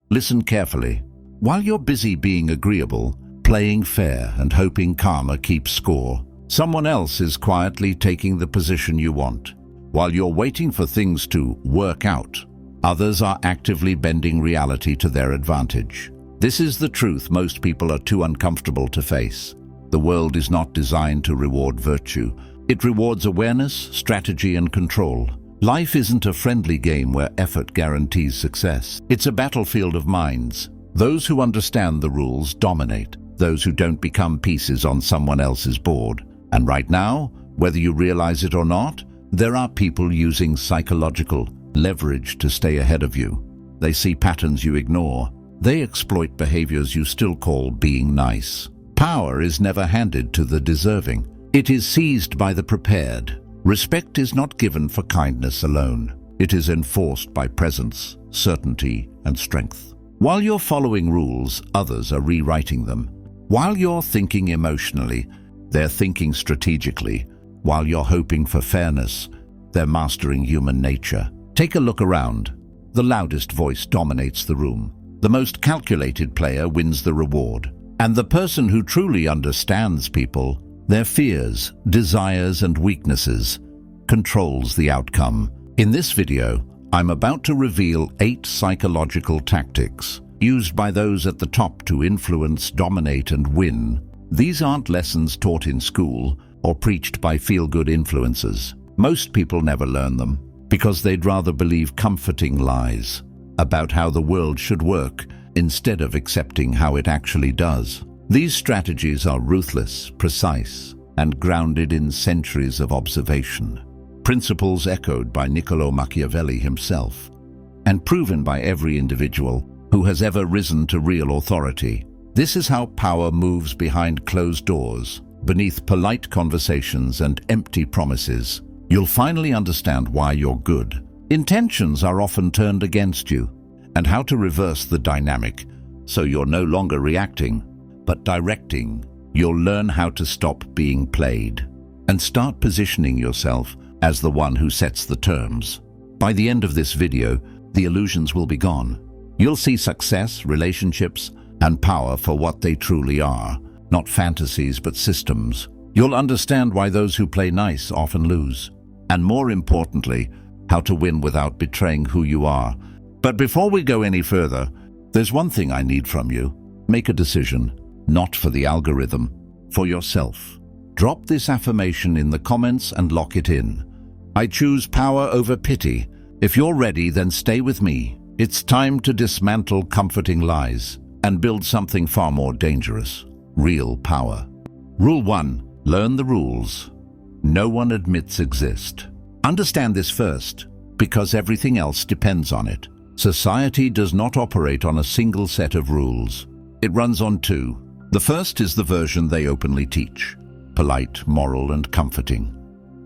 Listen carefully. While you're busy being agreeable, playing fair and hoping karma keeps score, someone else is quietly taking the position you want. While you're waiting for things to work out, others are actively bending reality to their advantage. This is the truth most people are too uncomfortable to face. The world is not designed to reward virtue. It rewards awareness, strategy, and control. Life isn't a friendly game where effort guarantees success. It's a battlefield of minds. Those who understand the rules dominate. Those who don't become pieces on someone else's board. And right now, whether you realize it or not, there are people using psychological leverage to stay ahead of you. They see patterns you ignore. They exploit behaviors you still call being nice. Power is never handed to the deserving. It is seized by the prepared. Respect is not given for kindness alone. It is enforced by presence, certainty, and strength. While you're following rules, others are rewriting them. While you're thinking emotionally, they're thinking strategically. While you're hoping for fairness, they're mastering human nature. Take a look around. The loudest voice dominates the room. The most calculated player wins the reward. And the person who truly understands people, their fears, desires, and weaknesses, controls the outcome. In this video, I'm about to reveal 8 psychological tactics used by those at the top to influence, dominate, and win. These aren't lessons taught in school or preached by feel-good influencers. Most people never learn them because they'd rather believe comforting lies about how the world should work instead of accepting how it actually does. These strategies are ruthless, precise, and grounded in centuries of observation. Principles echoed by Niccolo Machiavelli himself, and proven by every individual who has ever risen to real authority. This is how power moves behind closed doors, beneath polite conversations and empty promises. You'll finally understand why you're good. Intentions are often turned against you, and how to reverse the dynamic so you're no longer reacting, but directing. You'll learn how to stop being played and start positioning yourself as the one who sets the terms. By the end of this video, the illusions will be gone. You'll see success, relationships, and power for what they truly are, not fantasies but systems. You'll understand why those who play nice often lose, and more importantly, how to win without betraying who you are. But before we go any further, there's one thing I need from you. Make a decision, not for the algorithm, for yourself. Drop this affirmation in the comments and lock it in. I choose power over pity. If you're ready, then stay with me. It's time to dismantle comforting lies and build something far more dangerous: real power. Rule 1. Learn the rules no one admits exist. Understand this first, because everything else depends on it. Society does not operate on a single set of rules. It runs on 2. The first is the version they openly teach: polite, moral, and comforting.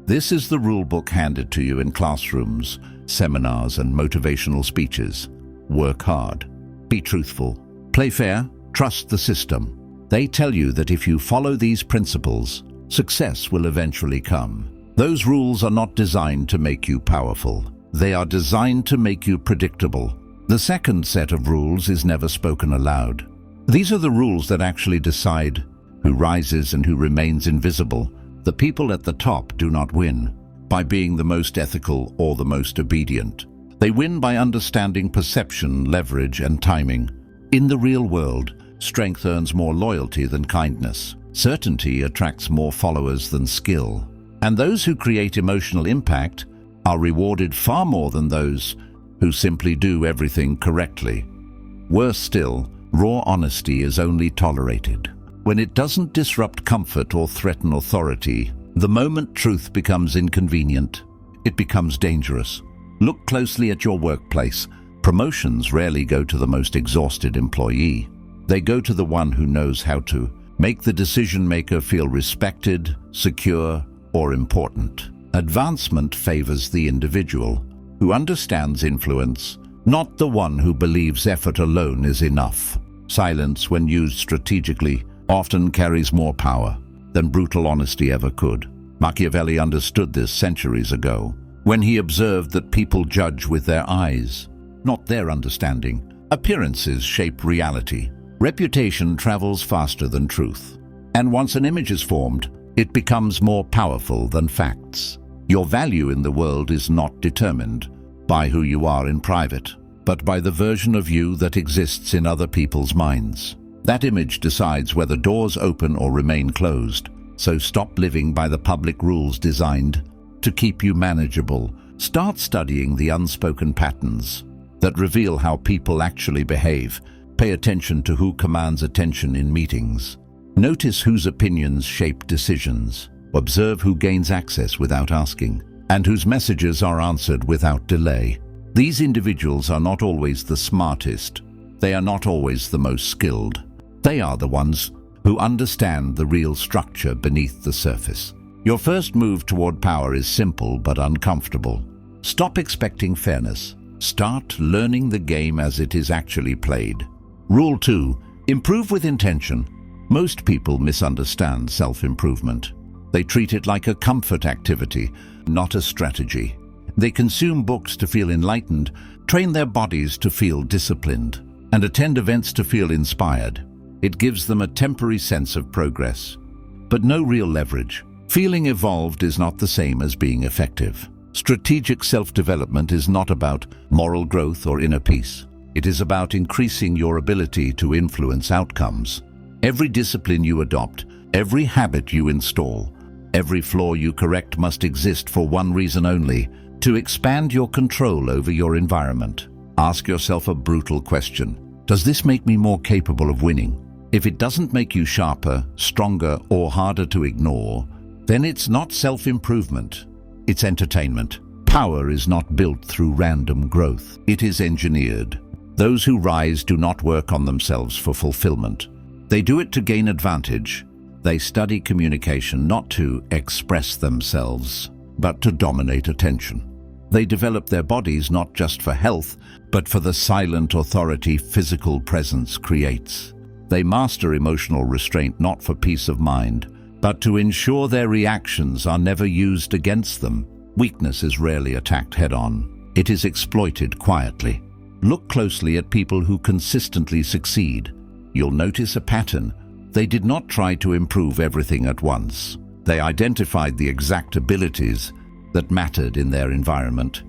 This is the rule book handed to you in classrooms, seminars, and motivational speeches. Work hard. Be truthful. Play fair. Trust the system. They tell you that if you follow these principles, success will eventually come. Those rules are not designed to make you powerful. They are designed to make you predictable. The second set of rules is never spoken aloud. These are the rules that actually decide who rises and who remains invisible. The people at the top do not win by being the most ethical or the most obedient. They win by understanding perception, leverage, and timing. In the real world, strength earns more loyalty than kindness. Certainty attracts more followers than skill. And those who create emotional impact are rewarded far more than those who simply do everything correctly. Worse still, raw honesty is only tolerated when it doesn't disrupt comfort or threaten authority. The moment truth becomes inconvenient, it becomes dangerous. Look closely at your workplace. Promotions rarely go to the most exhausted employee. They go to the one who knows how to make the decision maker feel respected, secure, or important. Advancement favors the individual who understands influence, not the one who believes effort alone is enough. Silence, when used strategically, often carries more power than brutal honesty ever could. Machiavelli understood this centuries ago when he observed that people judge with their eyes, not their understanding. Appearances shape reality. Reputation travels faster than truth. And once an image is formed, it becomes more powerful than facts. Your value in the world is not determined by who you are in private, but by the version of you that exists in other people's minds. That image decides whether doors open or remain closed. So stop living by the public rules designed to keep you manageable. Start studying the unspoken patterns that reveal how people actually behave. Pay attention to who commands attention in meetings. Notice whose opinions shape decisions. Observe who gains access without asking, and whose messages are answered without delay. These individuals are not always the smartest. They are not always the most skilled. They are the ones who understand the real structure beneath the surface. Your first move toward power is simple but uncomfortable. Stop expecting fairness. Start learning the game as it is actually played. Rule 2. Improve with intention. Most people misunderstand self-improvement. They treat it like a comfort activity, not a strategy. They consume books to feel enlightened, train their bodies to feel disciplined, and attend events to feel inspired. It gives them a temporary sense of progress, but no real leverage. Feeling evolved is not the same as being effective. Strategic self-development is not about moral growth or inner peace. It is about increasing your ability to influence outcomes. Every discipline you adopt, every habit you install, every flaw you correct must exist for one reason only: to expand your control over your environment. Ask yourself a brutal question. Does this make me more capable of winning? If it doesn't make you sharper, stronger, or harder to ignore, then it's not self-improvement. It's entertainment. Power is not built through random growth. It is engineered. Those who rise do not work on themselves for fulfillment. They do it to gain advantage. They study communication not to express themselves, but to dominate attention. They develop their bodies not just for health, but for the silent authority physical presence creates. They master emotional restraint not for peace of mind, but to ensure their reactions are never used against them. Weakness is rarely attacked head-on. It is exploited quietly. Look closely at people who consistently succeed. You'll notice a pattern. They did not try to improve everything at once. They identified the exact abilities that mattered in their environment,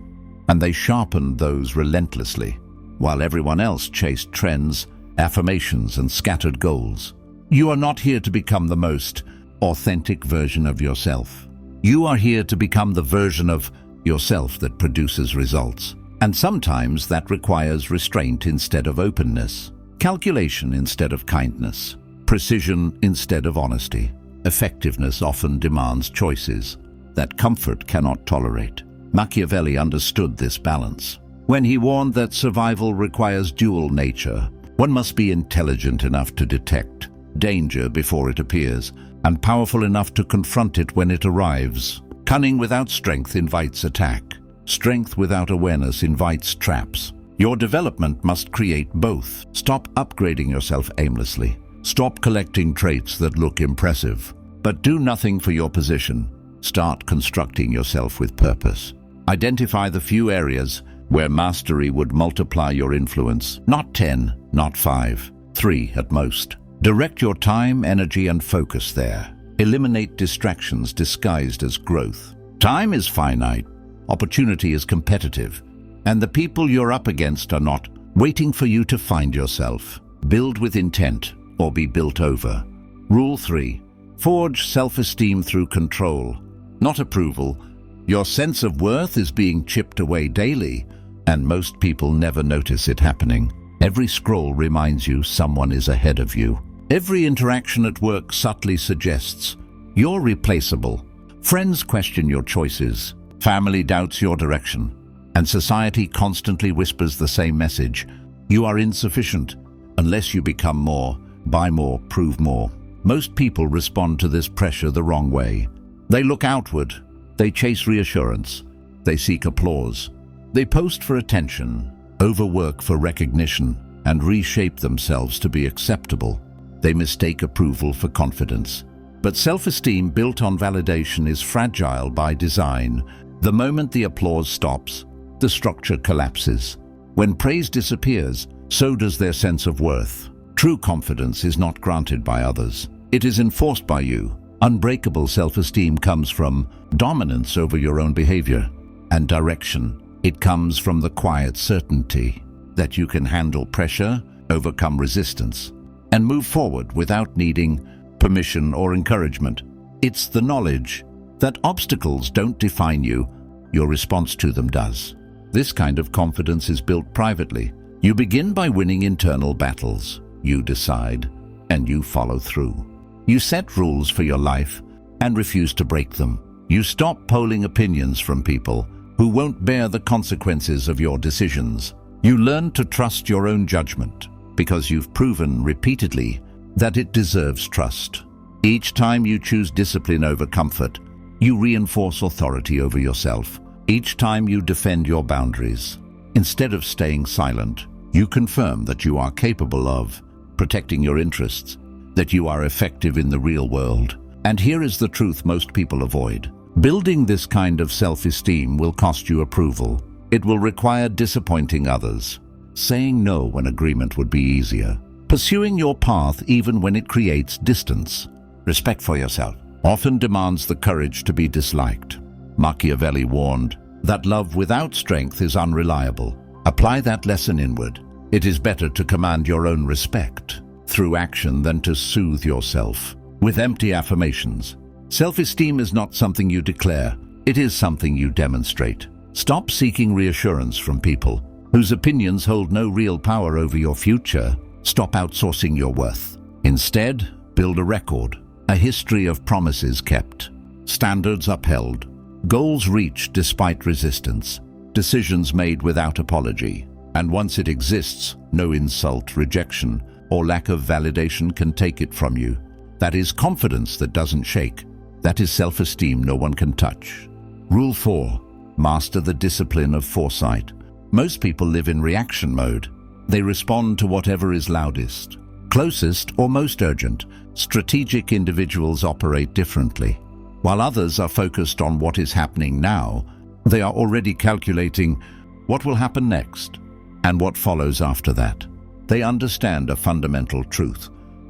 and they sharpened those relentlessly, while everyone else chased trends, affirmations, and scattered goals. You are not here to become the most authentic version of yourself. You are here to become the version of yourself that produces results. And sometimes that requires restraint instead of openness, calculation instead of kindness, precision instead of honesty. Effectiveness often demands choices that comfort cannot tolerate. Machiavelli understood this balance when he warned that survival requires dual nature. One must be intelligent enough to detect danger before it appears, and powerful enough to confront it when it arrives. Cunning without strength invites attack. Strength without awareness invites traps. Your development must create both. Stop upgrading yourself aimlessly. Stop collecting traits that look impressive, but do nothing for your position. Start constructing yourself with purpose. Identify the few areas where mastery would multiply your influence. Not 10, not 5, 3 at most. Direct your time, energy, and focus there. Eliminate distractions disguised as growth. Time is finite. Opportunity is competitive. And the people you're up against are not waiting for you to find yourself. Build with intent or be built over. Rule 3. Forge self-esteem through control, not approval. Your sense of worth is being chipped away daily, and most people never notice it happening. Every scroll reminds you someone is ahead of you. Every interaction at work subtly suggests you're replaceable. Friends question your choices. Family doubts your direction. And society constantly whispers the same message. You are insufficient unless you become more, buy more, prove more. Most people respond to this pressure the wrong way. They look outward. They chase reassurance. They seek applause. They post for attention, overwork for recognition, and reshape themselves to be acceptable. They mistake approval for confidence. But self-esteem built on validation is fragile by design. The moment the applause stops, the structure collapses. When praise disappears, so does their sense of worth. True confidence is not granted by others. It is enforced by you. Unbreakable self-esteem comes from dominance over your own behavior and direction. It comes from the quiet certainty that you can handle pressure, overcome resistance, and move forward without needing permission or encouragement. It's the knowledge that obstacles don't define you, your response to them does. This kind of confidence is built privately. You begin by winning internal battles. You decide, and you follow through. You set rules for your life and refuse to break them. You stop polling opinions from people who won't bear the consequences of your decisions. You learn to trust your own judgment because you've proven repeatedly that it deserves trust. Each time you choose discipline over comfort, you reinforce authority over yourself. Each time you defend your boundaries, instead of staying silent, you confirm that you are capable of protecting your interests, that you are effective in the real world. And here is the truth most people avoid. Building this kind of self-esteem will cost you approval. It will require disappointing others, saying no when agreement would be easier, pursuing your path even when it creates distance. Respect for yourself often demands the courage to be disliked. Machiavelli warned that love without strength is unreliable. Apply that lesson inward. It is better to command your own respect through action than to soothe yourself with empty affirmations. Self-esteem is not something you declare, it is something you demonstrate. Stop seeking reassurance from people whose opinions hold no real power over your future. Stop outsourcing your worth. Instead, build a record, a history of promises kept, standards upheld, goals reached despite resistance, decisions made without apology. And once it exists, no insult, rejection, or lack of validation can take it from you. That is confidence that doesn't shake. That is self-esteem no one can touch. Rule 4. Master the discipline of foresight. Most people live in reaction mode. They respond to whatever is loudest, closest, or most urgent. Strategic individuals operate differently. While others are focused on what is happening now, they are already calculating what will happen next and what follows after that. They understand a fundamental truth.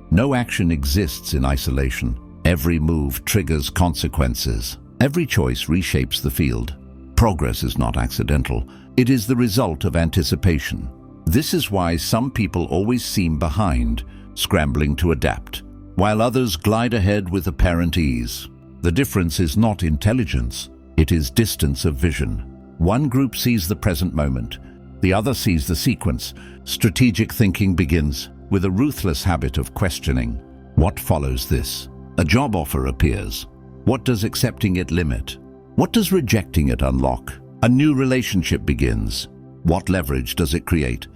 No action exists in isolation. Every move triggers consequences. Every choice reshapes the field. Progress is not accidental. It is the result of anticipation. This is why some people always seem behind, scrambling to adapt, while others glide ahead with apparent ease. The difference is not intelligence, it is distance of vision. One group sees the present moment, the other sees the sequence. Strategic thinking begins with a ruthless habit of questioning. What follows this? A job offer appears. What does accepting it limit? What does rejecting it unlock? A new relationship begins. What leverage does it create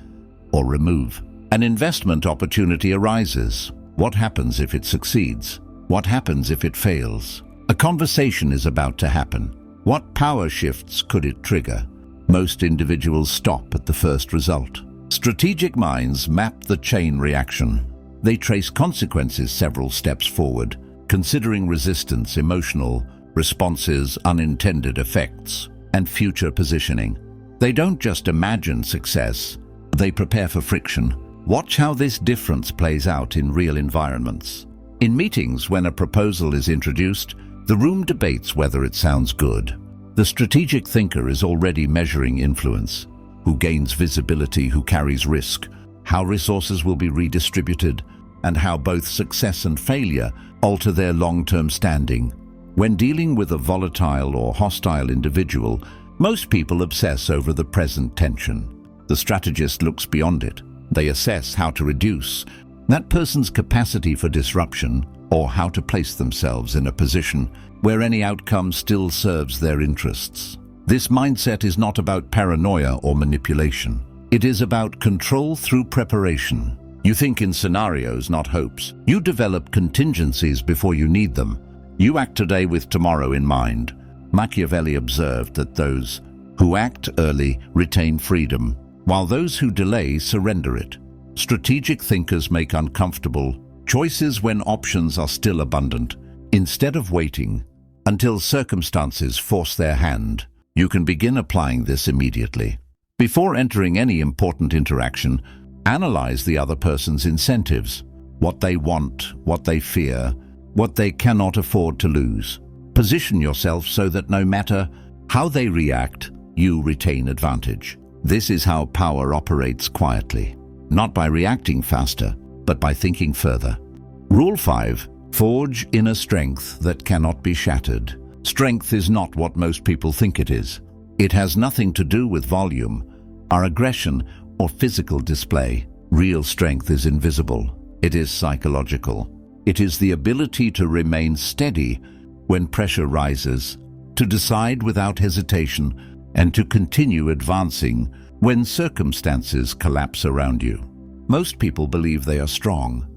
or remove? An investment opportunity arises. What happens if it succeeds? What happens if it fails? A conversation is about to happen. What power shifts could it trigger? Most individuals stop at the first result. Strategic minds map the chain reaction. They trace consequences several steps forward, considering resistance, emotional responses, unintended effects, and future positioning. They don't just imagine success, they prepare for friction. Watch how this difference plays out in real environments. In meetings, when a proposal is introduced, the room debates whether it sounds good. The strategic thinker is already measuring influence. Who gains visibility, who carries risk, how resources will be redistributed, and how both success and failure alter their long-term standing. When dealing with a volatile or hostile individual, most people obsess over the present tension. The strategist looks beyond it. They assess how to reduce that person's capacity for disruption or how to place themselves in a position where any outcome still serves their interests. This mindset is not about paranoia or manipulation. It is about control through preparation. You think in scenarios, not hopes. You develop contingencies before you need them. You act today with tomorrow in mind. Machiavelli observed that those who act early retain freedom, while those who delay surrender it. Strategic thinkers make uncomfortable choices when options are still abundant. Instead of waiting until circumstances force their hand, you can begin applying this immediately. Before entering any important interaction, Analyze the other person's incentives, what they want, what they fear, what they cannot afford to lose. Position yourself so that no matter how they react, you retain advantage. This is how power operates quietly, not by reacting faster, but by thinking further. Rule 5. Forge inner strength that cannot be shattered. Strength is not what most people think it is. It has nothing to do with volume, our aggression, or physical display. Real strength is invisible. It is psychological. It is the ability to remain steady when pressure rises, to decide without hesitation, and to continue advancing when circumstances collapse around you. Most people believe they are strong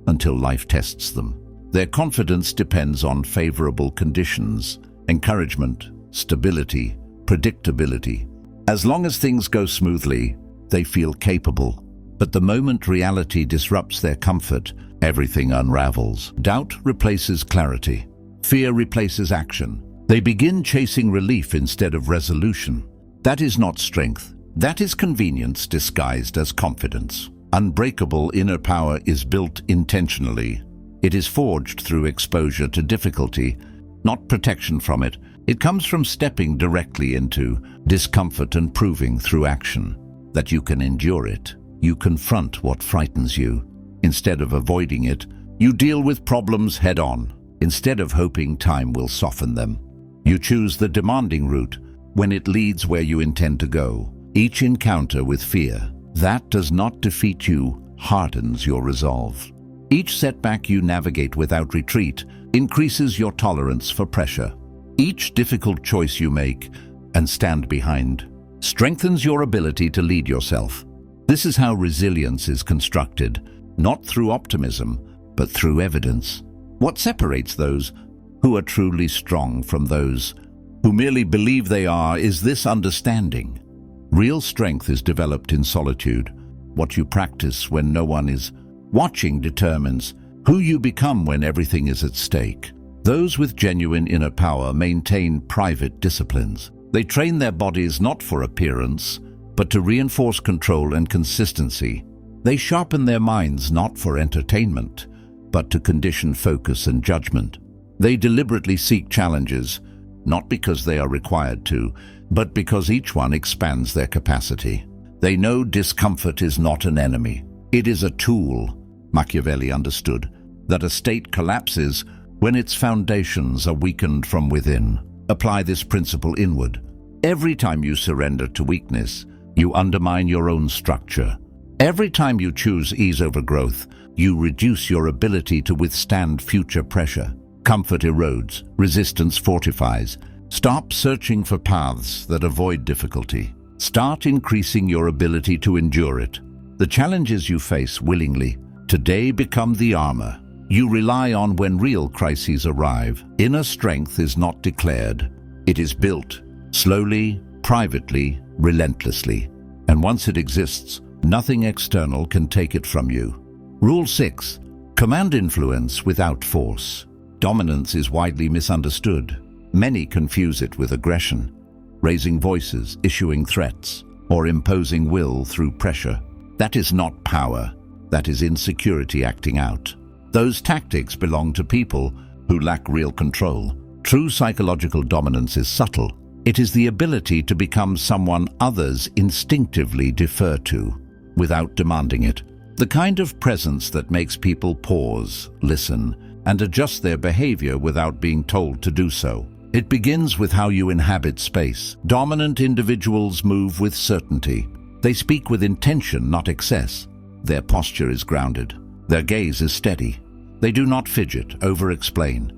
until life tests them. Their confidence depends on favorable conditions, encouragement, stability, predictability. As long as things go smoothly, they feel capable. But the moment reality disrupts their comfort, everything unravels. Doubt replaces clarity. Fear replaces action. They begin chasing relief instead of resolution. That is not strength. That is convenience disguised as confidence. Unbreakable inner power is built intentionally. It is forged through exposure to difficulty, not protection from it. It comes from stepping directly into discomfort and proving through action that you can endure it. You confront what frightens you. Instead of avoiding it, you deal with problems head-on. Instead of hoping time will soften them, you choose the demanding route when it leads where you intend to go. Each encounter with fear that does not defeat you hardens your resolve. Each setback you navigate without retreat increases your tolerance for pressure. Each difficult choice you make and stand behind strengthens your ability to lead yourself. This is how resilience is constructed, not through optimism, but through evidence. What separates those who are truly strong from those who merely believe they are is this understanding. Real strength is developed in solitude. What you practice when no one is watching determines who you become when everything is at stake. Those with genuine inner power maintain private disciplines. They train their bodies not for appearance, but to reinforce control and consistency. They sharpen their minds not for entertainment, but to condition focus and judgment. They deliberately seek challenges, not because they are required to, but because each one expands their capacity. They know discomfort is not an enemy. It is a tool. Machiavelli understood that a state collapses when its foundations are weakened from within. Apply this principle inward. Every time you surrender to weakness, you undermine your own structure. Every time you choose ease over growth, you reduce your ability to withstand future pressure. Comfort erodes, resistance fortifies. Stop searching for paths that avoid difficulty. Start increasing your ability to endure it. The challenges you face willingly today become the armor you rely on when real crises arrive. Inner strength is not declared. It is built, slowly, privately, relentlessly. And once it exists, nothing external can take it from you. Rule 6. Command influence without force. Dominance is widely misunderstood. Many confuse it with aggression, raising voices, issuing threats, or imposing will through pressure. That is not power. That is insecurity acting out. Those tactics belong to people who lack real control. True psychological dominance is subtle. It is the ability to become someone others instinctively defer to, without demanding it. The kind of presence that makes people pause, listen, and adjust their behavior without being told to do so. It begins with how you inhabit space. Dominant individuals move with certainty. They speak with intention, not excess. Their posture is grounded. Their gaze is steady. They do not fidget, over-explain,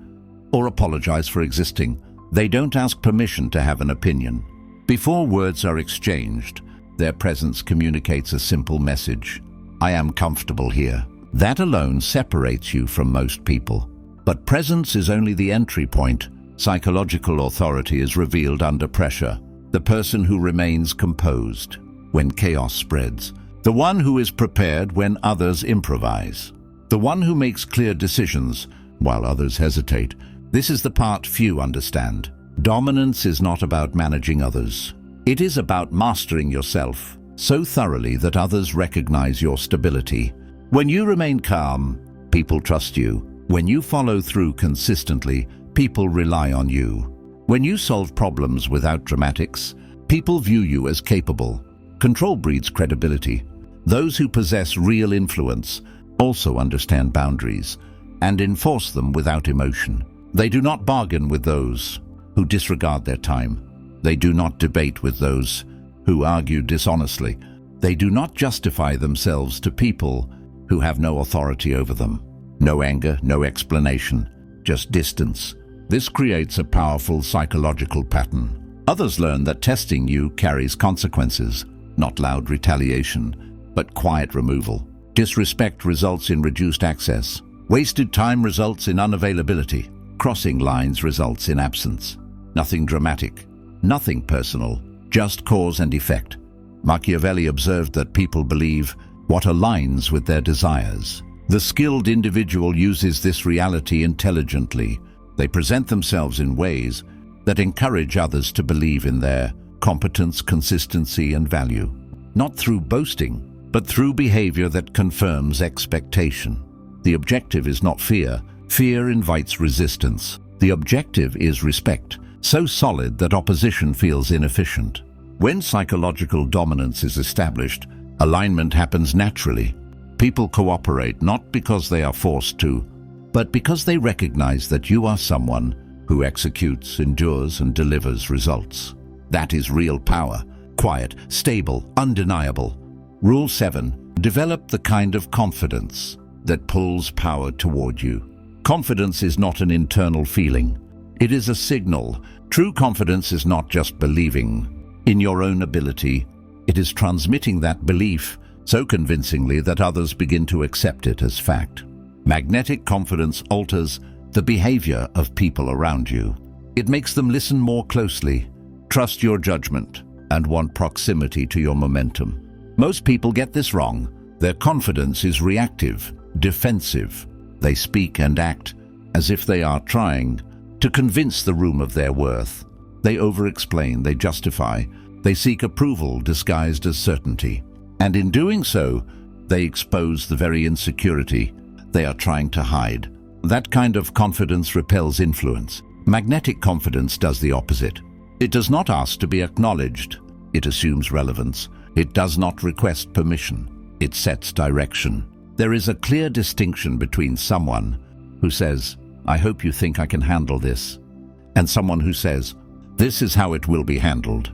or apologize for existing. They don't ask permission to have an opinion. Before words are exchanged, their presence communicates a simple message. I am comfortable here. That alone separates you from most people. But presence is only the entry point. Psychological authority is revealed under pressure. The person who remains composed when chaos spreads. The one who is prepared when others improvise. The one who makes clear decisions while others hesitate. This is the part few understand. Dominance is not about managing others. It is about mastering yourself. so thoroughly that others recognize your stability. When you remain calm, people trust you. When you follow through consistently, people rely on you. When you solve problems without dramatics, people view you as capable. Control breeds credibility. Those who possess real influence also understand boundaries and enforce them without emotion. They do not bargain with those who disregard their time. They do not debate with those who argue dishonestly. They do not justify themselves to people who have no authority over them. No anger, no explanation, just distance. This creates a powerful psychological pattern. Others learn that testing you carries consequences, not loud retaliation, but quiet removal. Disrespect results in reduced access. Wasted time results in unavailability. Crossing lines results in absence. Nothing dramatic, nothing personal, just cause and effect. Machiavelli observed that people believe what aligns with their desires. The skilled individual uses this reality intelligently. They present themselves in ways that encourage others to believe in their competence, consistency, and value. Not through boasting, but through behavior that confirms expectation. The objective is not fear. Fear invites resistance. The objective is respect, so solid that opposition feels inefficient. When psychological dominance is established, alignment happens naturally. People cooperate not because they are forced to, but because they recognize that you are someone who executes, endures, and delivers results. That is real power. Quiet, stable, undeniable. Rule 7. Develop the kind of confidence that pulls power toward you. Confidence is not an internal feeling. It is a signal. True confidence is not just believing in your own ability. It is transmitting that belief so convincingly that others begin to accept it as fact. Magnetic confidence alters the behavior of people around you. It makes them listen more closely, trust your judgment, and want proximity to your momentum. Most people get this wrong. Their confidence is reactive, defensive. They speak and act as if they are trying to convince the room of their worth. They over-explain, they justify, they seek approval disguised as certainty. And in doing so, they expose the very insecurity they are trying to hide. That kind of confidence repels influence. Magnetic confidence does the opposite. It does not ask to be acknowledged. It assumes relevance. It does not request permission. It sets direction. There is a clear distinction between someone who says, "I hope you think I can handle this," and someone who says, "This is how it will be handled."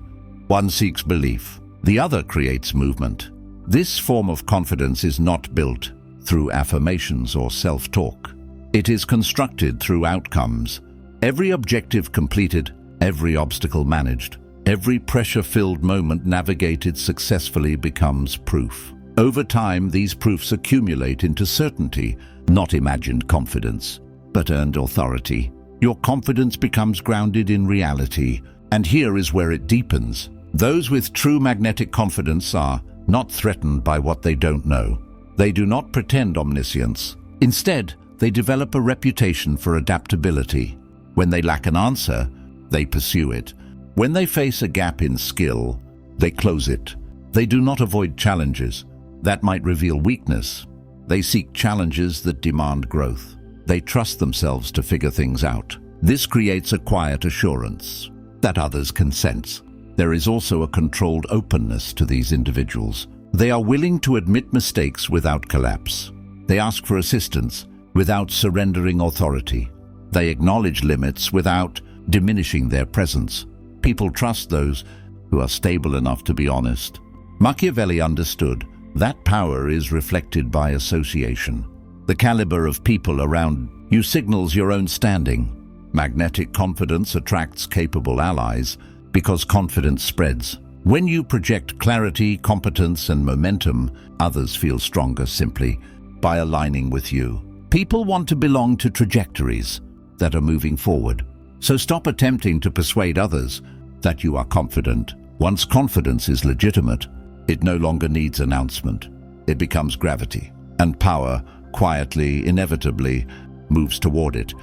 One seeks belief. The other creates movement. This form of confidence is not built through affirmations or self-talk. It is constructed through outcomes. Every objective completed, every obstacle managed, every pressure-filled moment navigated successfully becomes proof. Over time, these proofs accumulate into certainty, not imagined confidence, but earned authority. Your confidence becomes grounded in reality, and here is where it deepens. Those with true magnetic confidence are not threatened by what they don't know. They do not pretend omniscience. Instead, they develop a reputation for adaptability. When they lack an answer, they pursue it. When they face a gap in skill, they close it. They do not avoid challenges that might reveal weakness. They seek challenges that demand growth. They trust themselves to figure things out. This creates a quiet assurance that others can sense. There is also a controlled openness to these individuals. They are willing to admit mistakes without collapse. They ask for assistance without surrendering authority. They acknowledge limits without diminishing their presence. People trust those who are stable enough to be honest. Machiavelli understood that power is reflected by association. The caliber of people around you signals your own standing. Magnetic confidence attracts capable allies because confidence spreads. When you project clarity, competence, and momentum, others feel stronger simply by aligning with you. People want to belong to trajectories that are moving forward. So stop attempting to persuade others that you are confident. Once confidence is legitimate, it no longer needs announcement. It becomes gravity, and power quietly, inevitably, moves toward it.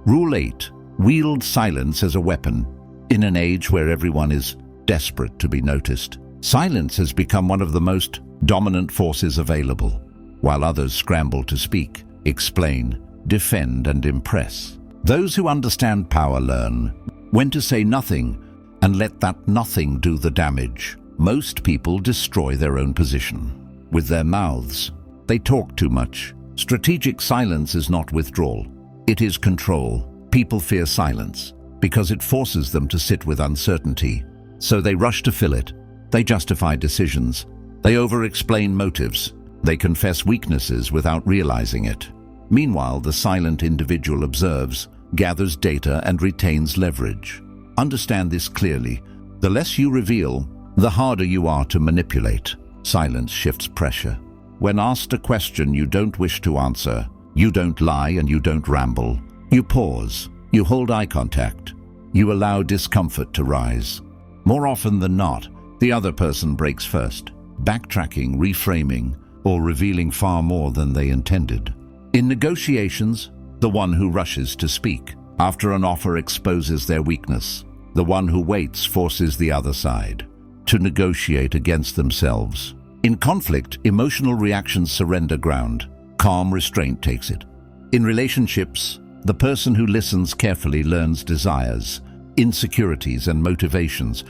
Rule 8. Wield silence as a weapon. In an age where everyone is desperate to be noticed, Silence has become one of the most dominant forces available, while others scramble to speak, explain, defend, and impress. Those who understand power learn when to say nothing and let that nothing do the damage. Most people destroy their own position. With their mouths, they talk too much. Strategic silence is not withdrawal. It is control. People fear silence because it forces them to sit with uncertainty. So they rush to fill it. They justify decisions. They over-explain motives. They confess weaknesses without realizing it. Meanwhile, the silent individual observes, gathers data, and retains leverage. Understand this clearly. The less you reveal, the harder you are to manipulate. Silence shifts pressure. When asked a question you don't wish to answer, you don't lie and you don't ramble. You pause. You hold eye contact. You allow discomfort to rise. More often than not, the other person breaks first, backtracking, reframing, or revealing far more than they intended. In negotiations, the one who rushes to speak after an offer exposes their weakness. The one who waits forces the other side to negotiate against themselves. In conflict, emotional reactions surrender ground. Calm restraint takes it. In relationships, the person who listens carefully learns desires, insecurities, and motivations,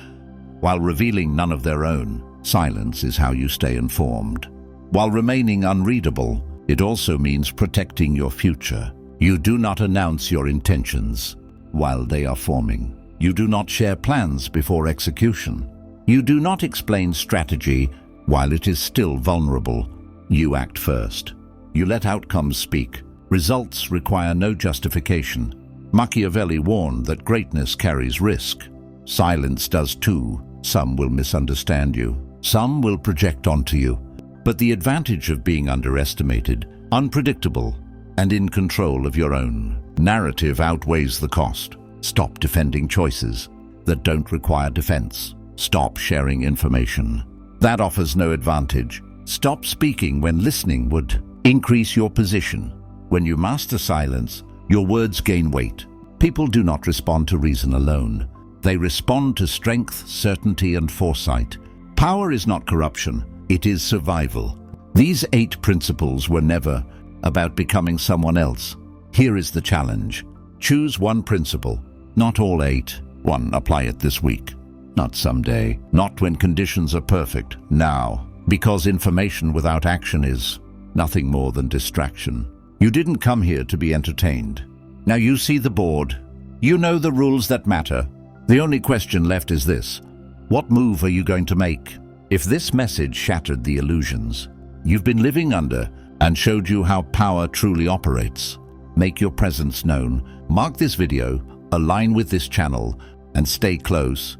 while revealing none of their own. Silence is how you stay informed. While remaining unreadable, it also means protecting your future. You do not announce your intentions while they are forming. You do not share plans before execution. You do not explain strategy while it is still vulnerable. You act first. You let outcomes speak. Results require no justification. Machiavelli warned that greatness carries risk. Silence does too. Some will misunderstand you. Some will project onto you. But the advantage of being underestimated, unpredictable, and in control of your own narrative outweighs the cost. Stop defending choices that don't require defense. Stop sharing information that offers no advantage. Stop speaking when listening would increase your position. When you master silence, your words gain weight. People do not respond to reason alone. They respond to strength, certainty, and foresight. Power is not corruption, it is survival. These 8 principles were never about becoming someone else. Here is the challenge. Choose one principle, not all 8. One, apply it this week. Not someday, not when conditions are perfect, now. Because information without action is nothing more than distraction. You didn't come here to be entertained. Now you see the board. You know the rules that matter. The only question left is this: what move are you going to make? If this message shattered the illusions you've been living under and showed you how power truly operates, make your presence known. Mark this video, align with this channel, and stay close,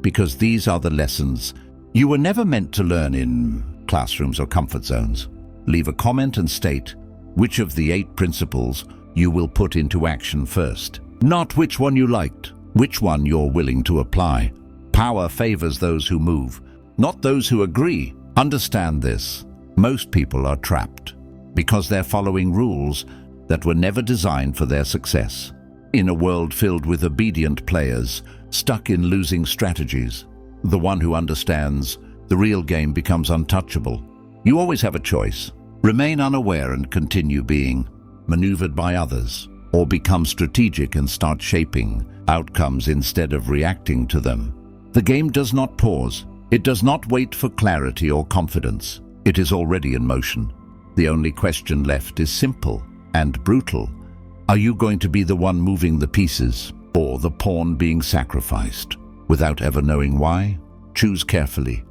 because these are the lessons you were never meant to learn in classrooms or comfort zones. Leave a comment and state which of the 8 principles you will put into action first. Not which one you liked, which one you're willing to apply. Power favors those who move, not those who agree. Understand this. Most people are trapped because they're following rules that were never designed for their success. In a world filled with obedient players, stuck in losing strategies, the one who understands the real game becomes untouchable. You always have a choice. Remain unaware and continue being maneuvered by others, or become strategic and start shaping outcomes instead of reacting to them. The game does not pause. It does not wait for clarity or confidence. It is already in motion. The only question left is simple and brutal. Are you going to be the one moving the pieces, or the pawn being sacrificed? Without ever knowing why, choose carefully.